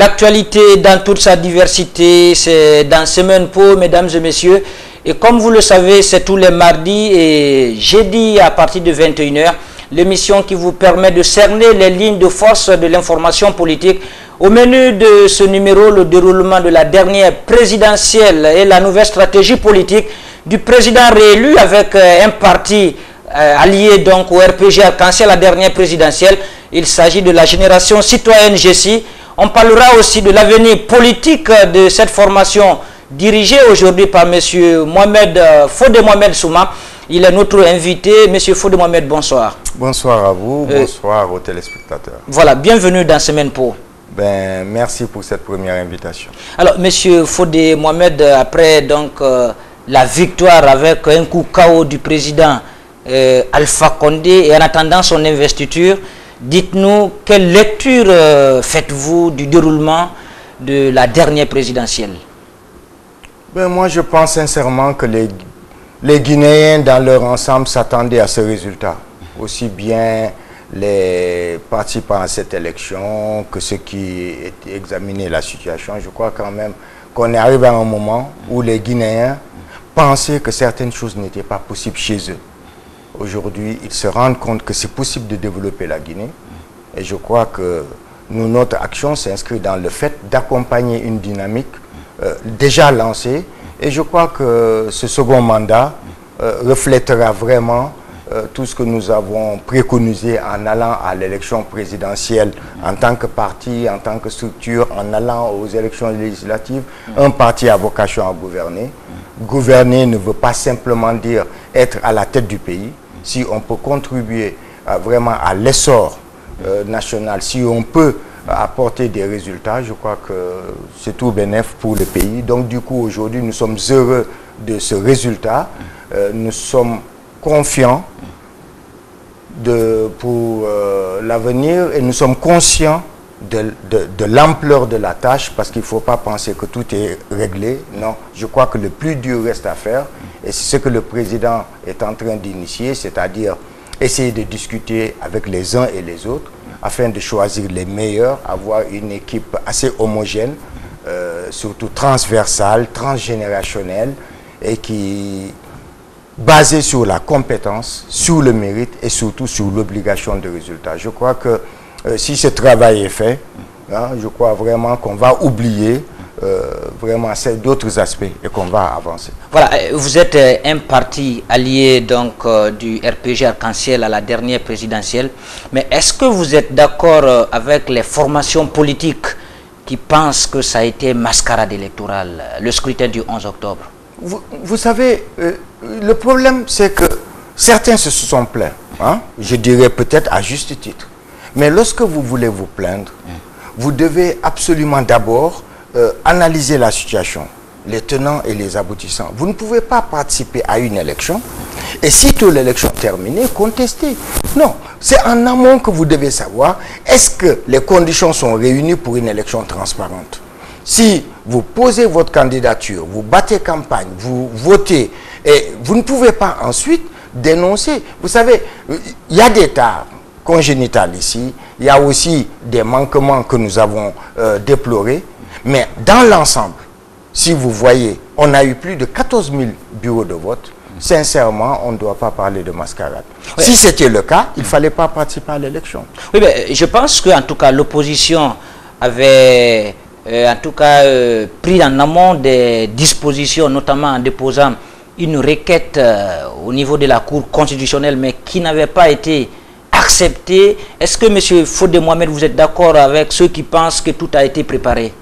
L'actualité dans toute sa diversité, c'est dans Semaine Po, mesdames et messieurs. Et comme vous le savez, c'est tous les mardis et jeudis à partir de 21 h. L'émission qui vous permet de cerner les lignes de force de l'information politique. Au menu de ce numéro, le déroulement de la dernière présidentielle et la nouvelle stratégie politique du président réélu avec un parti allié donc au RPG Arc-en-Ciel, la dernière présidentielle. Il s'agit de la génération citoyenne GECI. On parlera aussi de l'avenir politique de cette formation dirigée aujourd'hui par M. Fodé Mohamed Souma. Il est notre invité. M. Fodé Mohamed, bonsoir. Bonsoir à vous, bonsoir aux téléspectateurs. Voilà, bienvenue dans Semaine Po. Merci pour cette première invitation. Alors, M. Fodé Mohamed, après donc la victoire avec un coup KO du président Alpha Condé et en attendant son investiture, dites-nous quelle lecture faites-vous du déroulement de la dernière présidentielle? Moi, je pense sincèrement que les Guinéens, dans leur ensemble, s'attendaient à ce résultat. Aussi bien les participants à cette élection que ceux qui examinaient la situation. Je crois quand même qu'on est arrivé à un moment où les Guinéens pensaient que certaines choses n'étaient pas possibles chez eux. Aujourd'hui, ils se rendent compte que c'est possible de développer la Guinée. Et je crois que notre action s'inscrit dans le fait d'accompagner une dynamique déjà lancée. Et je crois que ce second mandat reflètera vraiment tout ce que nous avons préconisé en allant à l'élection présidentielle en tant que parti, en tant que structure, en allant aux élections législatives. Un parti a vocation à gouverner. Gouverner ne veut pas simplement dire être à la tête du pays. Si on peut contribuer vraiment à l'essor national, si on peut apporter des résultats, je crois que c'est tout bénéfice pour le pays. Donc du coup, aujourd'hui, nous sommes heureux de ce résultat. Nous sommes confiants pour l'avenir et nous sommes conscients de l'ampleur de la tâche, parce qu'il ne faut pas penser que tout est réglé. Non, je crois que le plus dur reste à faire et c'est ce que le président est en train d'initier, c'est-à-dire essayer de discuter avec les uns et les autres afin de choisir les meilleurs, avoir une équipe assez homogène, surtout transversale, transgénérationnelle et qui basée sur la compétence, sur le mérite et surtout sur l'obligation de résultat. Je crois que si ce travail est fait, je crois vraiment qu'on va oublier vraiment d'autres aspects et qu'on va avancer. Voilà, vous êtes un parti allié donc du RPG Arc-en-Ciel à la dernière présidentielle, mais est-ce que vous êtes d'accord avec les formations politiques qui pensent que ça a été mascarade électorale, le scrutin du 11 octobre? Vous savez, le problème c'est que certains se sont plaints, je dirais peut-être à juste titre. Mais lorsque vous voulez vous plaindre, vous devez absolument d'abord analyser la situation, les tenants et les aboutissants. Vous ne pouvez pas participer à une élection et sitôt l'élection terminée, contester. Non, c'est en amont que vous devez savoir est-ce que les conditions sont réunies pour une élection transparente. Si vous posez votre candidature, vous battez campagne, vous votez et vous ne pouvez pas ensuite dénoncer. Vous savez, il y a des tares congénitales ici, il y a aussi des manquements que nous avons déplorés, mais dans l'ensemble, si vous voyez, on a eu plus de 14 000 bureaux de vote. Sincèrement, on ne doit pas parler de mascarade. Oui. Si c'était le cas, il ne fallait pas participer à l'élection. Oui, mais je pense qu'en tout cas, l'opposition avait pris en amont des dispositions, notamment en déposant une requête au niveau de la Cour constitutionnelle, mais qui n'avait pas été acceptée. Est-ce que M. Fodé Mohamed, vous êtes d'accord avec ceux qui pensent que tout a été préparé?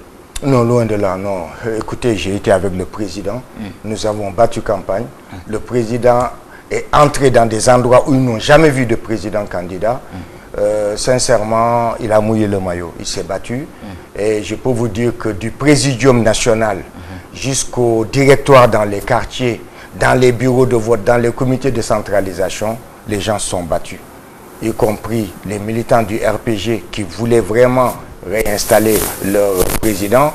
Non, loin de là, non. Écoutez, j'ai été avec le président, nous avons battu campagne. Le président est entré dans des endroits où ils n'ont jamais vu de président candidat. Sincèrement, il a mouillé le maillot, il s'est battu. Et je peux vous dire que du présidium national jusqu'au directoire dans les quartiers, dans les bureaux de vote, dans les comités de centralisation, les gens se sont battus. Y compris les militants du RPG qui voulaient vraiment réinstaller leur président,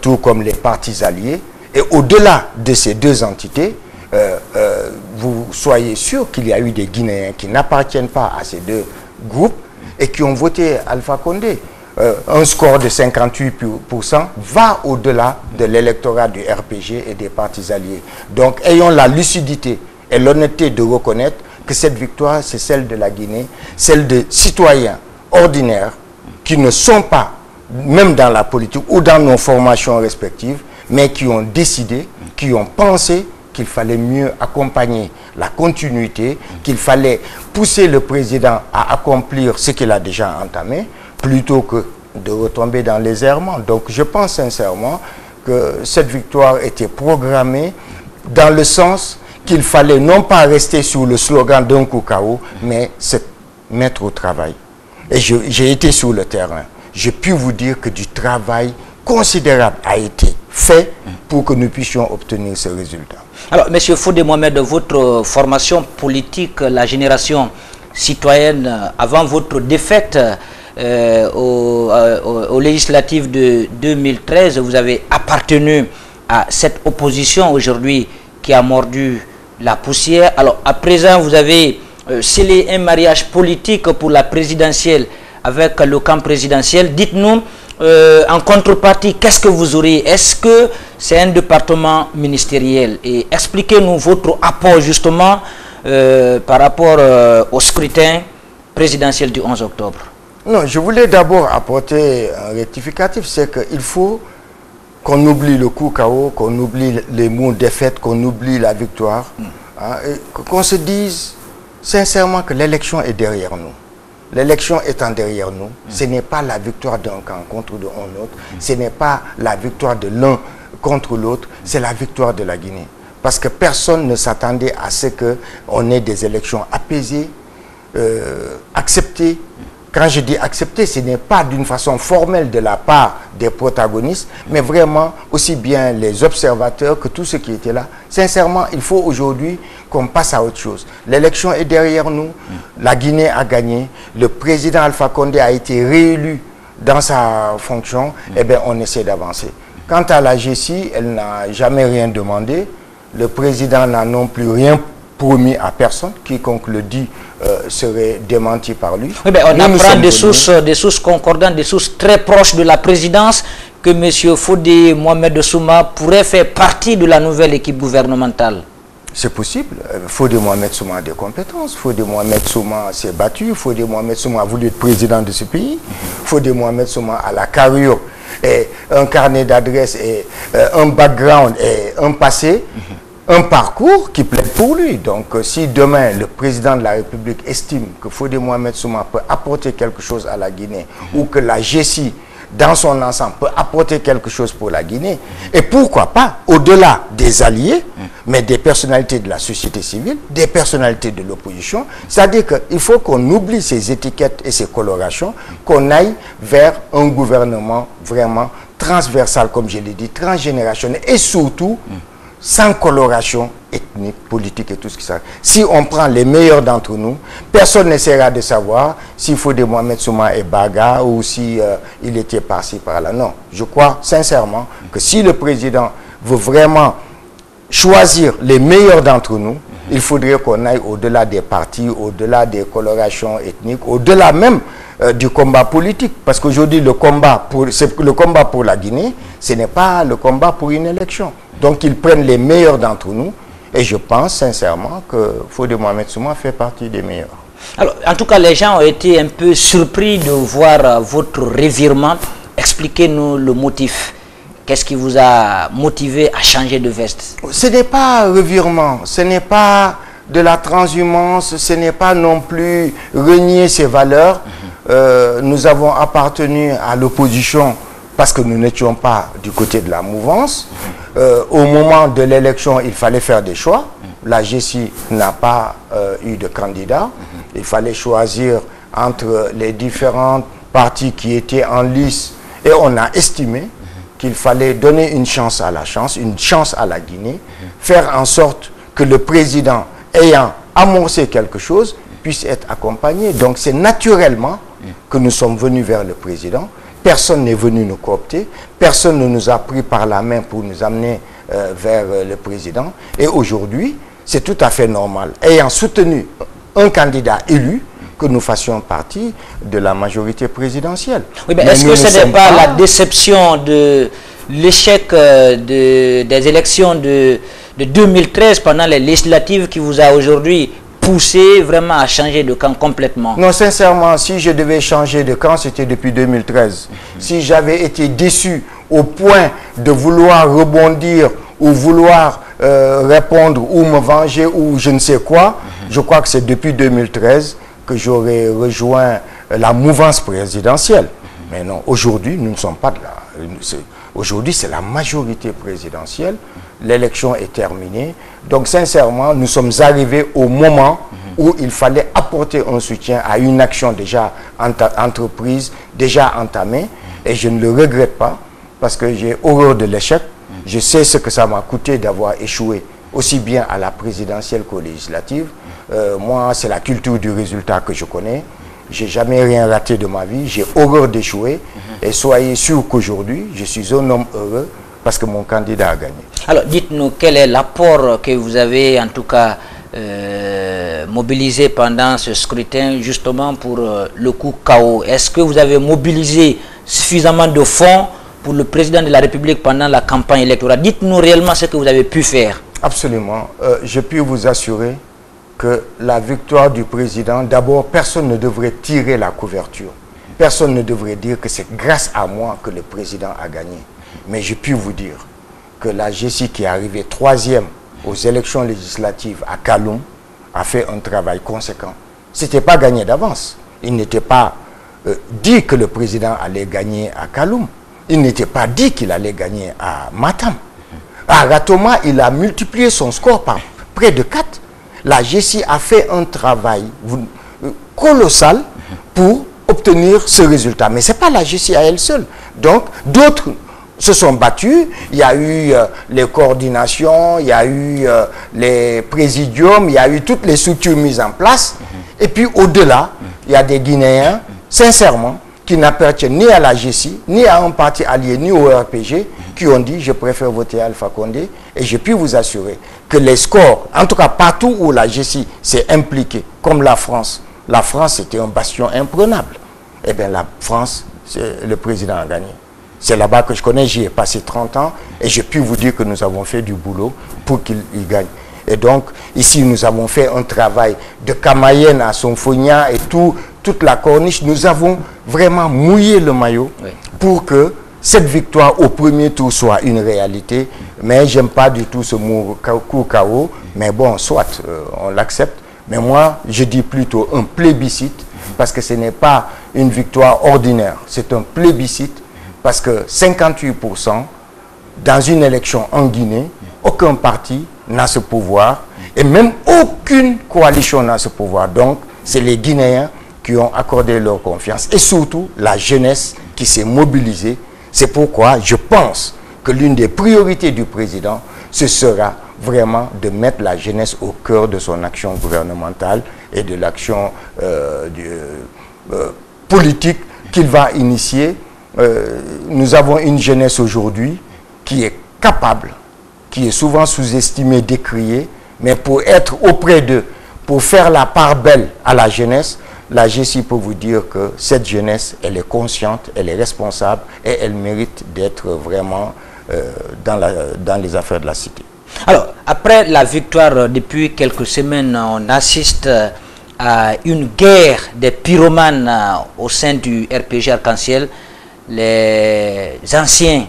tout comme les partis alliés. Et au-delà de ces deux entités, vous soyez sûr qu'il y a eu des Guinéens qui n'appartiennent pas à ces deux groupes et qui ont voté Alpha Condé. un score de 58% va au-delà de l'électorat du RPG et des partis alliés. Donc, ayons la lucidité et l'honnêteté de reconnaître que cette victoire, c'est celle de la Guinée, celle de citoyens ordinaires qui ne sont pas, même dans la politique ou dans nos formations respectives, mais qui ont décidé, qui ont pensé qu'il fallait mieux accompagner la continuité, qu'il fallait pousser le président à accomplir ce qu'il a déjà entamé, plutôt que de retomber dans les errements. Donc je pense sincèrement que cette victoire était programmée dans le sens qu'il fallait non pas rester sur le slogan d'un coup KO, mais se mettre au travail. Et j'ai été sur le terrain. J'ai pu vous dire que du travail considérable a été fait pour que nous puissions obtenir ce résultat. Alors, M. Fodé Mohamed, votre formation politique, la génération citoyenne, avant votre défaite aux législatives de 2013, vous avez appartenu à cette opposition aujourd'hui qui a mordu la poussière. Alors, à présent, vous avez scellé un mariage politique pour la présidentielle avec le camp présidentiel. Dites-nous, en contrepartie, qu'est-ce que vous aurez? Est-ce que c'est un département ministériel? Et expliquez-nous votre apport justement par rapport au scrutin présidentiel du 11 octobre. Non, je voulais d'abord apporter un rectificatif, c'est qu'il faut qu'on oublie le coup KO, qu'on oublie les mots défaite, qu'on oublie la victoire, hein, qu'on se dise sincèrement que l'élection est derrière nous. L'élection étant derrière nous, ce n'est pas la victoire d'un camp contre un autre, ce n'est pas la victoire de l'un contre l'autre, c'est la victoire de la Guinée. Parce que personne ne s'attendait à ce qu'on ait des élections apaisées, acceptées. Quand je dis acceptées, ce n'est pas d'une façon formelle de la part des protagonistes, mais vraiment aussi bien les observateurs que tous ceux qui étaient là. Sincèrement, il faut aujourd'hui qu'on passe à autre chose. L'élection est derrière nous, la Guinée a gagné, le président Alpha Condé a été réélu dans sa fonction, et bien on essaie d'avancer. Quant à la GECI, elle n'a jamais rien demandé, le président n'a non plus rien promis à personne, quiconque le dit serait démenti par lui. Oui, ben on apprend des sources concordantes, des sources très proches de la présidence, que M. Fodé Mohamed Souma pourrait faire partie de la nouvelle équipe gouvernementale. C'est possible. Fodé Mohamed Souma a des compétences. Fodé Mohamed Souma s'est battu. Fodé Mohamed Souma a voulu être président de ce pays. Fodé Mohamed Souma a la carrure, et un carnet d'adresses, et un background, et un passé, un parcours qui plaît pour lui. Donc si demain le président de la République estime que Fodé Mohamed Souma peut apporter quelque chose à la Guinée, ou que la GECI dans son ensemble peut apporter quelque chose pour la Guinée, et pourquoi pas, au-delà des alliés, mais des personnalités de la société civile, des personnalités de l'opposition, c'est-à-dire qu'il faut qu'on oublie ces étiquettes et ces colorations, qu'on aille vers un gouvernement vraiment transversal, comme je l'ai dit, transgénérationnel, et surtout sans coloration ethnique, politique et tout ce qui s'arrête. Si on prend les meilleurs d'entre nous, personne n'essaiera de savoir s'il faut de Mohamed Souma et Baga, ou si il était par-ci, par-là. Non, je crois sincèrement que si le président veut vraiment choisir les meilleurs d'entre nous, il faudrait qu'on aille au-delà des partis, au-delà des colorations ethniques, au-delà même du combat politique. Parce qu'aujourd'hui, le combat pour la Guinée, ce n'est pas le combat pour une élection. Donc, ils prennent les meilleurs d'entre nous. Et je pense sincèrement que Fodé Mohamed Souma fait partie des meilleurs. Alors, en tout cas, les gens ont été un peu surpris de voir votre revirement. Expliquez-nous le motif. Qu'est-ce qui vous a motivé à changer de veste? Ce n'est pas un revirement, ce n'est pas de la transhumance, ce n'est pas non plus renier ses valeurs. Nous avons appartenu à l'opposition parce que nous n'étions pas du côté de la mouvance. Au moment de l'élection, il fallait faire des choix. La GECI n'a pas eu de candidat. Il fallait choisir entre les différents partis qui étaient en lice, et on a estimé qu'il fallait donner une chance à la Guinée, faire en sorte que le président, ayant amorcé quelque chose, puisse être accompagné. Donc c'est naturellement que nous sommes venus vers le président. Personne n'est venu nous coopter, personne ne nous a pris par la main pour nous amener vers le président. Et aujourd'hui, c'est tout à fait normal, ayant soutenu un candidat élu, que nous fassions partie de la majorité présidentielle. Oui, mais est-ce que ce n'est pas la déception de l'échec des élections de 2013 pendant les législatives qui vous a aujourd'hui poussé vraiment à changer de camp complètement? Non, sincèrement, si je devais changer de camp, c'était depuis 2013. Si j'avais été déçu au point de vouloir rebondir ou vouloir répondre ou me venger ou je ne sais quoi, je crois que c'est depuis 2013 que j'aurais rejoint la mouvance présidentielle. Mais non, aujourd'hui, nous ne sommes pas de là. Aujourd'hui, c'est la majorité présidentielle. L'élection est terminée. Donc, sincèrement, nous sommes arrivés au moment où il fallait apporter un soutien à une action déjà entreprise, déjà entamée. Et je ne le regrette pas parce que j'ai horreur de l'échec. Je sais ce que ça m'a coûté d'avoir échoué aussi bien à la présidentielle qu'aux législatives. Moi, c'est la culture du résultat que je connais. J'ai jamais rien raté de ma vie. J'ai horreur d'échouer. Et soyez sûr qu'aujourd'hui, je suis un homme heureux parce que mon candidat a gagné. Alors, dites-nous, quel est l'apport que vous avez, en tout cas, mobilisé pendant ce scrutin, justement pour le coup KO? Est-ce que vous avez mobilisé suffisamment de fonds pour le président de la République pendant la campagne électorale? Dites-nous réellement ce que vous avez pu faire. Absolument. Je puis vous assurer que la victoire du président, d'abord, personne ne devrait tirer la couverture. Personne ne devrait dire que c'est grâce à moi que le président a gagné. Mais je puis vous dire que la GECI qui est arrivée 3e aux élections législatives à Kaloum a fait un travail conséquent. Ce n'était pas gagné d'avance. Il n'était pas dit que le président allait gagner à Kaloum. Il n'était pas dit qu'il allait gagner à Matam. À Ratoma, il a multiplié son score par près de 4. La GECI a fait un travail colossal pour obtenir ce résultat. Mais ce n'est pas la GECI à elle seule. Donc, d'autres se sont battus. Il y a eu les coordinations, il y a eu les présidiums, il y a eu toutes les structures mises en place. Et puis, au-delà, il y a des Guinéens, sincèrement, qui n'appartiennent ni à la GECI, ni à un parti allié, ni au RPG, qui ont dit « je préfère voter Alpha Condé ». Et je puis vous assurer que les scores, en tout cas partout où la GECI s'est impliquée, comme la France c'était un bastion imprenable. Eh bien la France, le président a gagné. C'est là-bas que je connais, j'y ai passé 30 ans et je puis vous dire que nous avons fait du boulot pour qu'il gagne. Et donc, ici, nous avons fait un travail de Kamayenne à Sonfonia et toute la corniche. Nous avons vraiment mouillé le maillot pour que cette victoire au premier tour soit une réalité. Mais j'aime pas du tout ce mot coup KO. Mais bon, soit, on l'accepte. Mais moi, je dis plutôt un plébiscite parce que ce n'est pas une victoire ordinaire. C'est un plébiscite parce que 58% dans une élection en Guinée, aucun parti n'a ce pouvoir et même aucune coalition n'a ce pouvoir. Donc, c'est les Guinéens qui ont accordé leur confiance et surtout la jeunesse qui s'est mobilisée. C'est pourquoi je pense que l'une des priorités du président, ce sera vraiment de mettre la jeunesse au cœur de son action gouvernementale et de l'action politique qu'il va initier. Nous avons une jeunesse aujourd'hui qui est capable, qui est souvent sous-estimée, décriée, mais pour être auprès d'eux, pour faire la part belle à la jeunesse, la GECI peut vous dire que cette jeunesse, elle est consciente, elle est responsable et elle mérite d'être vraiment dans les affaires de la cité. Alors, après la victoire, depuis quelques semaines, on assiste à une guerre des pyromanes au sein du RPG Arc-en-Ciel. Les anciens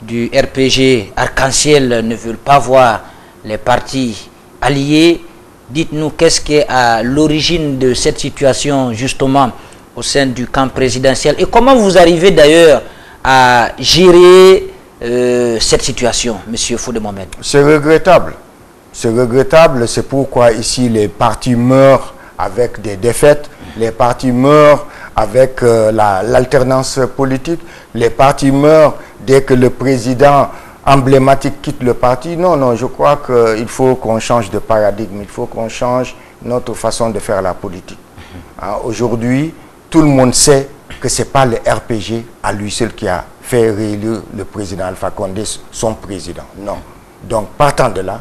du RPG Arc-en-Ciel ne veulent pas voir les partis alliés. Dites-nous qu'est-ce qui est à l'origine de cette situation justement au sein du camp présidentiel et comment vous arrivez d'ailleurs à gérer cette situation, M. Fodé Mohamed? C'est regrettable. C'est regrettable, c'est pourquoi ici les partis meurent avec des défaites, les partis meurent avec l'alternance politique, les partis meurent dès que le président emblématique quitte le parti. Non, non, je crois qu'il faut qu'on change de paradigme, il faut qu'on change notre façon de faire la politique. Aujourd'hui, tout le monde sait que ce n'est pas le RPG à lui seul qui a fait réélire le président Alpha Condé, son président. Non. Donc, partant de là,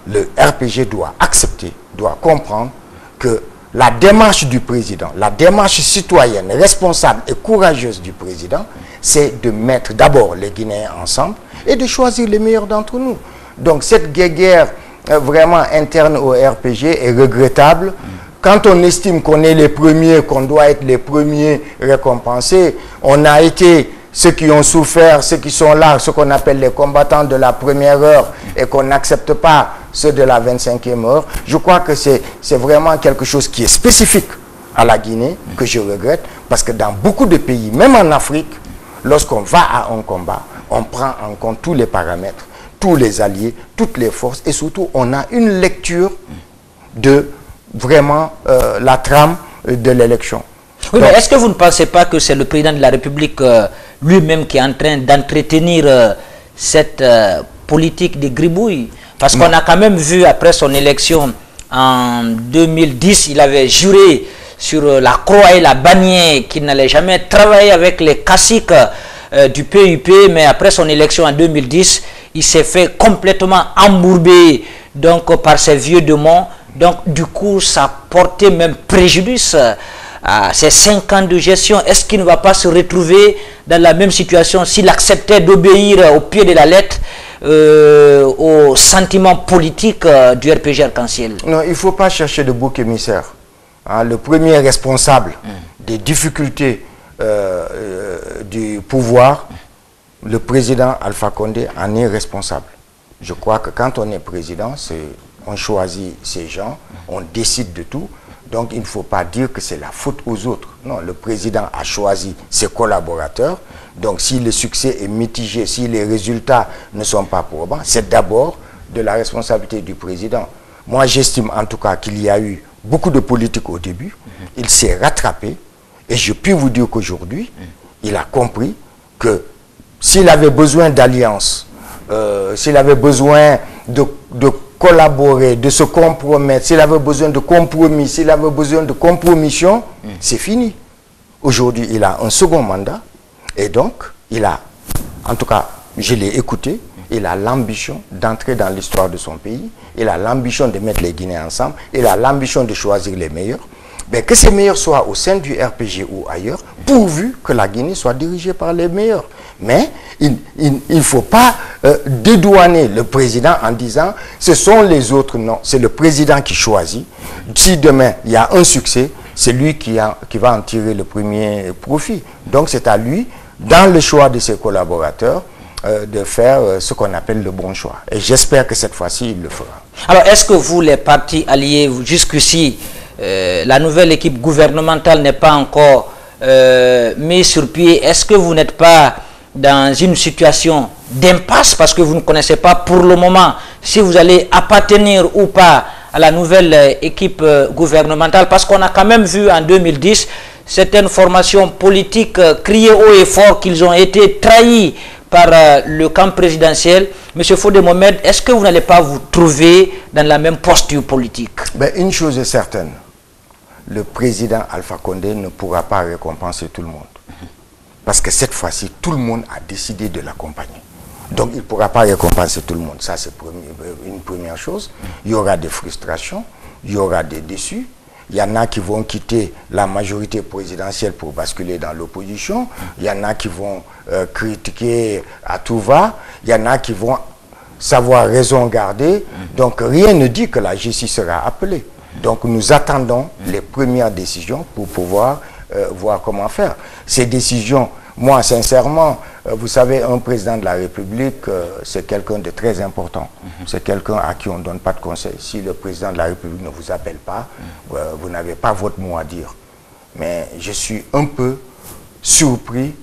le RPG doit accepter, doit comprendre que la démarche du président, la démarche citoyenne, responsable et courageuse du président, c'est de mettre d'abord les Guinéens ensemble et de choisir les meilleurs d'entre nous. Donc cette guerre vraiment interne au RPG est regrettable. Quand on estime qu'on est les premiers, qu'on doit être les premiers récompensés, on a été ceux qui ont souffert, ceux qui sont là, ce qu'on appelle les combattants de la première heure et qu'on n'accepte pas ceux de la 25e heure. Je crois que c'est vraiment quelque chose qui est spécifique à la Guinée, que je regrette, parce que dans beaucoup de pays, même en Afrique, lorsqu'on va à un combat, on prend en compte tous les paramètres, tous les alliés, toutes les forces, et surtout on a une lecture de vraiment la trame de l'élection. Oui, mais est-ce que vous ne pensez pas que c'est le président de la République lui-même qui est en train d'entretenir cette politique de gribouille? Parce qu'on a quand même vu après son élection en 2010, il avait juré sur la croix et la bannière qu'il n'allait jamais travailler avec les caciques du PUP, mais après son élection en 2010, il s'est fait complètement embourber donc, par ces vieux démons. Donc du coup, ça portait même préjudice à ces 5 ans de gestion. Est-ce qu'il ne va pas se retrouver dans la même situation s'il acceptait d'obéir au pied de la lettre aux sentiments politiques du RPG Arc-en-Ciel? Non, il ne faut pas chercher de bouc émissaire. Hein, le premier responsable des difficultés du pouvoir, le président Alpha Condé en est responsable. Je crois que quand on est président, on choisit ces gens, on décide de tout. Donc il ne faut pas dire que c'est la faute aux autres. Non, le président a choisi ses collaborateurs. Donc si le succès est mitigé, si les résultats ne sont pas probants, c'est d'abord de la responsabilité du président. Moi j'estime en tout cas qu'il y a eu beaucoup de politique au début. Il s'est rattrapé. Et je puis vous dire qu'aujourd'hui, il a compris que s'il avait besoin d'alliance, s'il avait besoin de collaborer, de se compromettre, s'il avait besoin de compromis, s'il avait besoin de compromission, c'est fini. Aujourd'hui, il a un second mandat et donc, il a, en tout cas, je l'ai écouté, il a l'ambition d'entrer dans l'histoire de son pays, il a l'ambition de mettre les Guinéens ensemble, il a l'ambition de choisir les meilleurs. Mais que ces meilleurs soient au sein du RPG ou ailleurs, pourvu que la Guinée soit dirigée par les meilleurs. Mais il ne faut pas dédouaner le président en disant ce sont les autres. Non, c'est le président qui choisit. Si demain il y a un succès, c'est lui qui va en tirer le premier profit. Donc c'est à lui, dans le choix de ses collaborateurs, de faire ce qu'on appelle le bon choix. Et j'espère que cette fois-ci, il le fera. Alors, est-ce que vous, les partis alliés, jusqu'ici, la nouvelle équipe gouvernementale n'est pas encore mise sur pied? Est-ce que vous n'êtes pas dans une situation d'impasse parce que vous ne connaissez pas pour le moment si vous allez appartenir ou pas à la nouvelle équipe gouvernementale? Parce qu'on a quand même vu en 2010 certaines formations politiques crier haut et fort qu'ils ont été trahis par le camp présidentiel. Monsieur Fodé Mohamed, est-ce que vous n'allez pas vous trouver dans la même posture politique? Ben, une chose est certaine, le président Alpha Condé ne pourra pas récompenser tout le monde. Parce que cette fois-ci, tout le monde a décidé de l'accompagner. Donc il ne pourra pas récompenser tout le monde. Ça, c'est une première chose. Il y aura des frustrations, il y aura des déçus. Il y en a qui vont quitter la majorité présidentielle pour basculer dans l'opposition. Il y en a qui vont critiquer à tout va. Il y en a qui vont savoir raison garder. Donc rien ne dit que la justice sera appelée. Donc nous attendons les premières décisions pour pouvoir voir comment faire. Ces décisions, moi sincèrement, vous savez, un président de la République, c'est quelqu'un de très important. C'est quelqu'un à qui on ne donne pas de conseils. Si le président de la République ne vous appelle pas, vous n'avez pas votre mot à dire. Mais je suis un peu surpris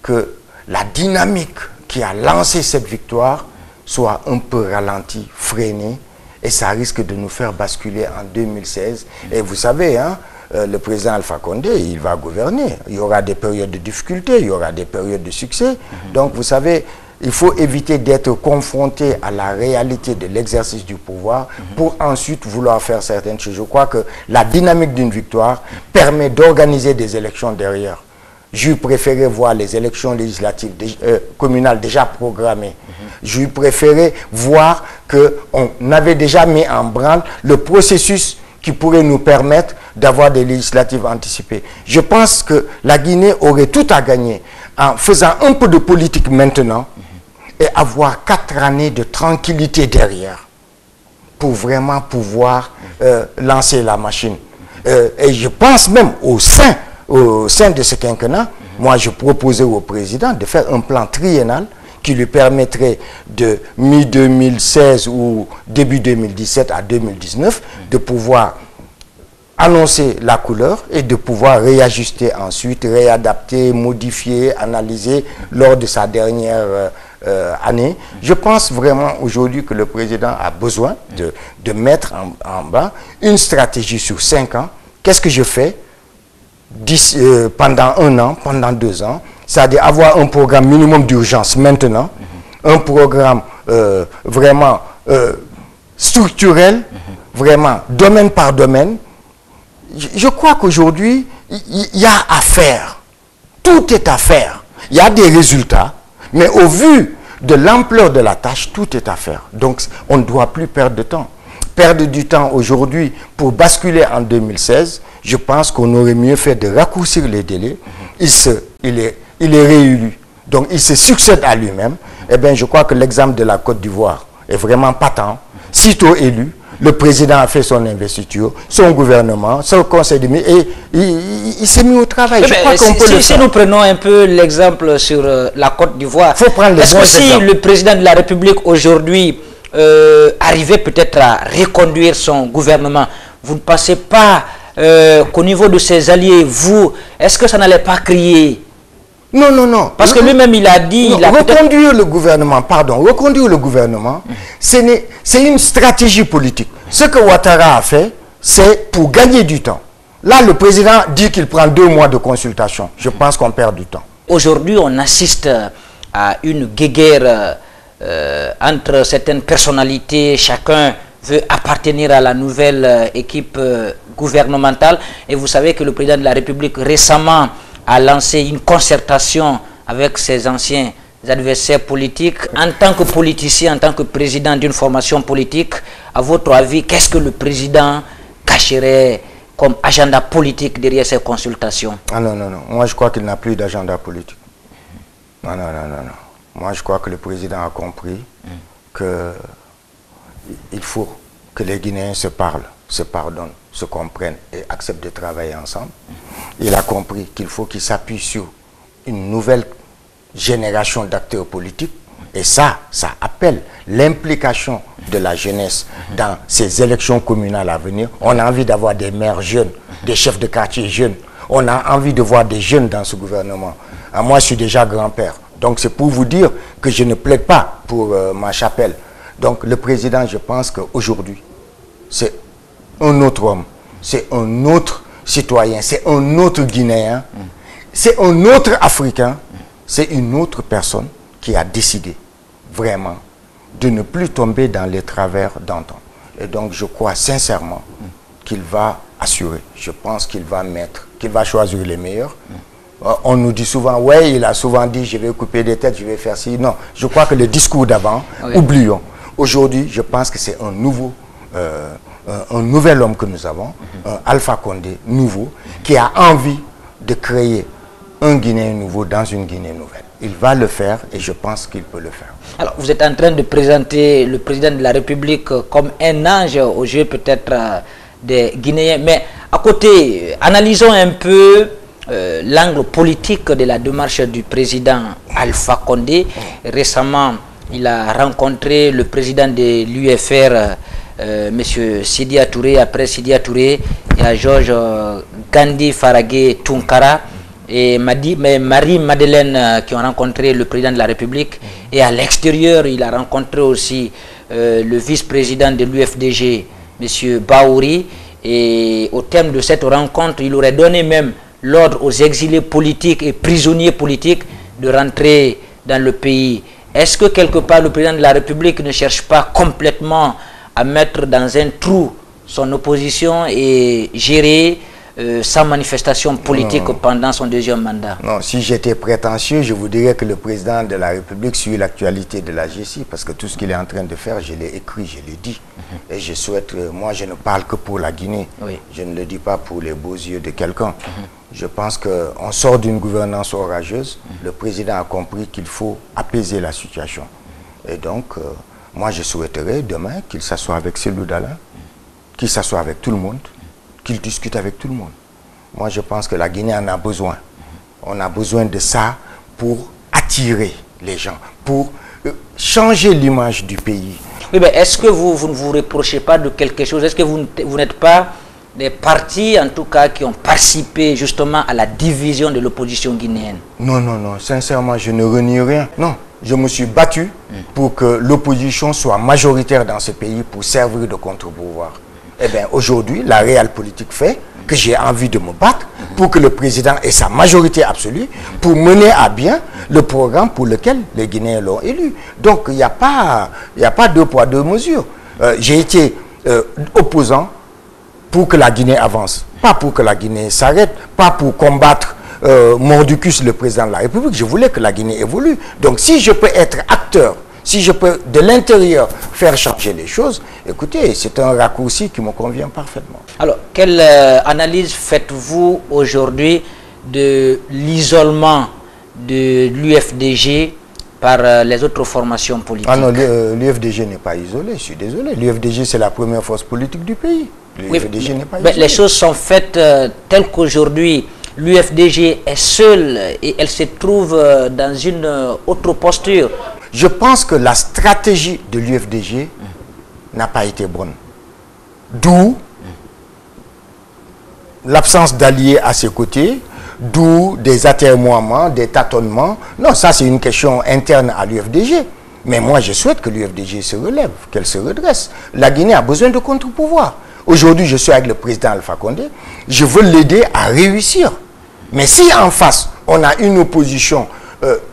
que la dynamique qui a lancé cette victoire soit un peu ralentie, freinée, et ça risque de nous faire basculer en 2016. Et vous savez, hein, le président Alpha Condé, il va gouverner. Il y aura des périodes de difficulté, il y aura des périodes de succès. Donc, vous savez, il faut éviter d'être confronté à la réalité de l'exercice du pouvoir pour ensuite vouloir faire certaines choses. Je crois que la dynamique d'une victoire permet d'organiser des élections derrière. J'eus préféré voir les élections législatives communales déjà programmées. J'eus préféré voir qu'on avait déjà mis en branle le processus qui pourrait nous permettre d'avoir des législatives anticipées. Je pense que la Guinée aurait tout à gagner en faisant un peu de politique maintenant et avoir 4 années de tranquillité derrière pour vraiment pouvoir lancer la machine. Et je pense même au sein de ce quinquennat, moi je proposais au président de faire un plan triennal qui lui permettrait de mi-2016 ou début 2017 à 2019 de pouvoir annoncer la couleur et de pouvoir réajuster ensuite, réadapter, modifier, analyser lors de sa dernière année. Je pense vraiment aujourd'hui que le président a besoin de mettre en bas une stratégie sur 5 ans. Qu'est-ce que je fais pendant 1 an, pendant 2 ans? C'est-à-dire avoir un programme minimum d'urgence maintenant, un programme vraiment structurel, vraiment domaine par domaine. Je crois qu'aujourd'hui, il y a à faire. Tout est à faire. Il y a des résultats, mais au vu de l'ampleur de la tâche, tout est à faire. Donc, on ne doit plus perdre de temps. Perdre du temps aujourd'hui pour basculer en 2016, je pense qu'on aurait mieux fait de raccourcir les délais. Il est réélu. Donc, il se succède à lui-même. Eh bien, je crois que l'exemple de la Côte d'Ivoire est vraiment patent. Sitôt élu, le président a fait son investiture, son gouvernement, son conseil de ministres, et il s'est mis au travail. Je crois qu'on peut le faire. Si nous prenons un peu l'exemple sur la Côte d'Ivoire, est-ce que si le président de la République aujourd'hui arrivait peut-être à reconduire son gouvernement, vous ne pensez pas qu'au niveau de ses alliés, est-ce que ça n'allait pas crier? Non, non, non. Parce que lui-même, il a dit... reconduire le gouvernement, c'est une stratégie politique. Ce que Ouattara a fait, c'est pour gagner du temps. Là, le président dit qu'il prend 2 mois de consultation. Je pense qu'on perd du temps. Aujourd'hui, on assiste à une guéguerre entre certaines personnalités. Chacun veut appartenir à la nouvelle équipe gouvernementale. Et vous savez que le président de la République récemment a lancé une concertation avec ses anciens adversaires politiques. En tant que politicien, en tant que président d'une formation politique, à votre avis, qu'est-ce que le président cacherait comme agenda politique derrière ces consultations? Ah non, non, non. Moi, je crois qu'il n'a plus d'agenda politique. Non, non, non, non, non. Moi, je crois que le président a compris qu'il faut que les Guinéens se parlent, se pardonnent, se comprennent et acceptent de travailler ensemble. Il a compris qu'il faut qu'il s'appuie sur une nouvelle génération d'acteurs politiques. Et ça appelle l'implication de la jeunesse dans ces élections communales à venir. On a envie d'avoir des maires jeunes, des chefs de quartier jeunes. On a envie de voir des jeunes dans ce gouvernement. Moi, je suis déjà grand-père. Donc, c'est pour vous dire que je ne plaide pas pour ma chapelle. Donc, le président, je pense qu'aujourd'hui, c'est un autre homme, c'est un autre citoyen, c'est un autre Guinéen, c'est un autre Africain, c'est une autre personne qui a décidé vraiment de ne plus tomber dans les travers d'antan. Et donc je crois sincèrement qu'il va assurer. Je pense qu'il va choisir les meilleurs. On nous dit souvent, ouais, il a souvent dit, je vais couper des têtes, je vais faire ci. Non, je crois que le discours d'avant, oublions. Aujourd'hui, je pense que c'est un nouvel homme que nous avons, un Alpha Condé nouveau, qui a envie de créer un Guinéen nouveau dans une Guinée nouvelle. Il va le faire et je pense qu'il peut le faire. Alors, vous êtes en train de présenter le président de la République comme un ange aux yeux peut-être des Guinéens. Mais à côté, analysons un peu l'angle politique de la démarche du président Alpha Condé. Récemment, il a rencontré le président de l'UFR, M. Sidia Touré. Après Sidia Touré, il y a Georges Gandhi Faragé Tunkara et Marie-Madeleine qui ont rencontré le président de la République. Et à l'extérieur, il a rencontré aussi le vice-président de l'UFDG, M. Baouri. Et au terme de cette rencontre, il aurait donné même l'ordre aux exilés politiques et prisonniers politiques de rentrer dans le pays. Est-ce que quelque part le président de la République ne cherche pas complètement à mettre dans un trou son opposition et gérer sans manifestation politique pendant son deuxième mandat? Non, si j'étais prétentieux, je vous dirais que le président de la République suit l'actualité de la GSI, parce que tout ce qu'il est en train de faire, je l'ai écrit, je l'ai dit. Et je souhaite, moi je ne parle que pour la Guinée, je ne le dis pas pour les beaux yeux de quelqu'un. Je pense qu'on sort d'une gouvernance orageuse, le président a compris qu'il faut apaiser la situation. Et donc, moi je souhaiterais demain qu'il s'assoie avec Cellou Dalein, qu'il s'assoie avec tout le monde, qu'il discute avec tout le monde. Moi, je pense que la Guinée en a besoin. On a besoin de ça pour attirer les gens, pour changer l'image du pays. Oui, mais est-ce que vous ne vous reprochez pas de quelque chose? Est-ce que vous n'êtes pas des partis, en tout cas, qui ont participé justement à la division de l'opposition guinéenne? Non, non, non. Sincèrement, je ne renie rien. Non. Je me suis battu pour que l'opposition soit majoritaire dans ce pays pour servir de contre-pouvoir. Eh bien, aujourd'hui, la réelle politique fait que j'ai envie de me battre pour que le président ait sa majorité absolue pour mener à bien le programme pour lequel les Guinéens l'ont élu. Donc, il n'y a pas deux poids, deux mesures. J'ai été opposant pour que la Guinée avance, pas pour que la Guinée s'arrête, pas pour combattre Mordicus, le président de la République. Je voulais que la Guinée évolue. Donc, si je peux être acteur, si je peux de l'intérieur faire changer les choses, écoutez, c'est un raccourci qui me convient parfaitement. Alors, quelle analyse faites-vous aujourd'hui de l'isolement de l'UFDG par les autres formations politiques? Ah non, l'UFDG n'est pas isolé, je suis désolé. L'UFDG, c'est la première force politique du pays. L'UFDG n'est pas isolé. Les choses sont faites telles qu'aujourd'hui, l'UFDG est seule et elle se trouve dans une autre posture. Je pense que la stratégie de l'UFDG n'a pas été bonne. D'où l'absence d'alliés à ses côtés, d'où des atermoiements, des tâtonnements. Non, ça c'est une question interne à l'UFDG. Mais moi je souhaite que l'UFDG se relève, qu'elle se redresse. La Guinée a besoin de contre-pouvoir. Aujourd'hui je suis avec le président Alpha Condé, je veux l'aider à réussir. Mais si en face on a une opposition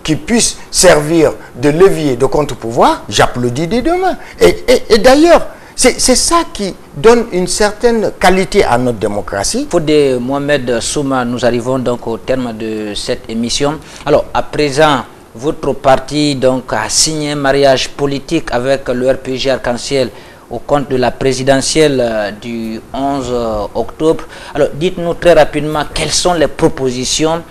qui puisse servir de levier de contre-pouvoir, j'applaudis des deux mains. Et d'ailleurs, c'est ça qui donne une certaine qualité à notre démocratie. Fodé Mohamed Souma, nous arrivons donc au terme de cette émission. Alors, à présent, votre parti donc, a signé un mariage politique avec le RPG Arc-en-Ciel au compte de la présidentielle du 11 octobre. Alors, dites-nous très rapidement quelles sont les propositions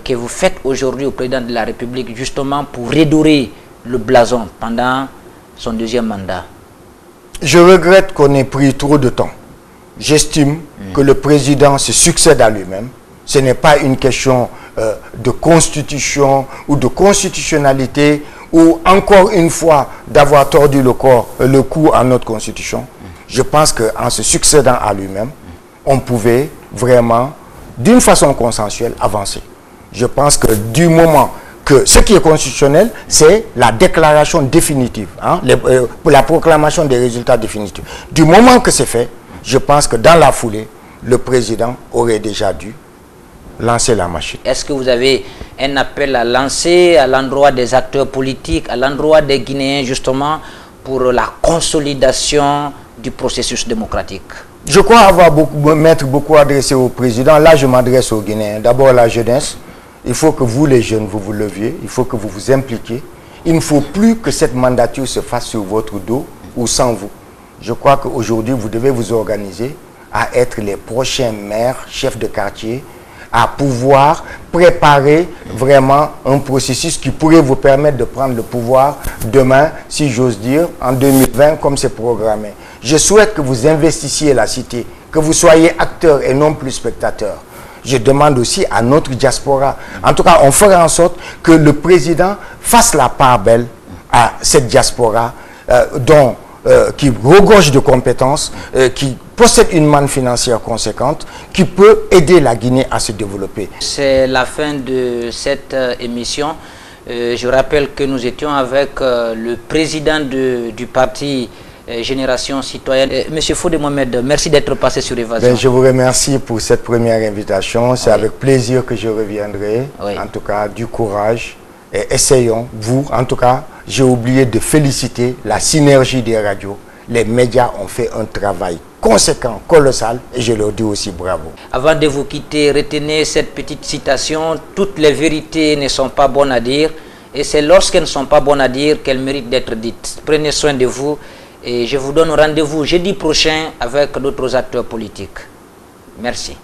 que vous faites aujourd'hui au président de la République justement pour redorer le blason pendant son deuxième mandat. Je regrette qu'on ait pris trop de temps. J'estime que le président se succède à lui-même. Ce n'est pas une question de constitution ou de constitutionnalité ou encore une fois d'avoir tordu le cou à notre constitution. Je pense qu'en se succédant à lui-même, on pouvait vraiment, d'une façon consensuelle, avancer. Je pense que du moment que ce qui est constitutionnel, c'est la déclaration définitive, hein, pour la proclamation des résultats définitifs. Du moment que c'est fait, je pense que dans la foulée, le président aurait déjà dû lancer la machine. Est-ce que vous avez un appel à lancer à l'endroit des acteurs politiques, à l'endroit des Guinéens justement, pour la consolidation du processus démocratique? Je crois m'être beaucoup adressé au président. Là, je m'adresse aux Guinéens. D'abord, la jeunesse. Il faut que vous, les jeunes, vous vous leviez. Il faut que vous vous impliquiez. Il ne faut plus que cette mandature se fasse sur votre dos ou sans vous. Je crois qu'aujourd'hui, vous devez vous organiser à être les prochains maires, chefs de quartier, à pouvoir préparer vraiment un processus qui pourrait vous permettre de prendre le pouvoir demain, si j'ose dire, en 2020, comme c'est programmé. Je souhaite que vous investissiez la cité, que vous soyez acteurs et non plus spectateurs. Je demande aussi à notre diaspora, en tout cas, on fera en sorte que le président fasse la part belle à cette diaspora qui regorge de compétences, qui possède une manne financière conséquente, qui peut aider la Guinée à se développer. C'est la fin de cette émission. Je rappelle que nous étions avec le président du parti Génération Citoyenne. Monsieur Fodé Mohamed, merci d'être passé sur Évasion. Je vous remercie pour cette première invitation. C'est avec plaisir que je reviendrai. En tout cas, du courage. Et essayons, vous, en tout cas, j'ai oublié de féliciter la synergie des radios. Les médias ont fait un travail conséquent, colossal, et je leur dis aussi bravo. Avant de vous quitter, retenez cette petite citation: toutes les vérités ne sont pas bonnes à dire, et c'est lorsqu'elles ne sont pas bonnes à dire qu'elles méritent d'être dites. Prenez soin de vous, et je vous donne rendez-vous jeudi prochain avec d'autres acteurs politiques. Merci.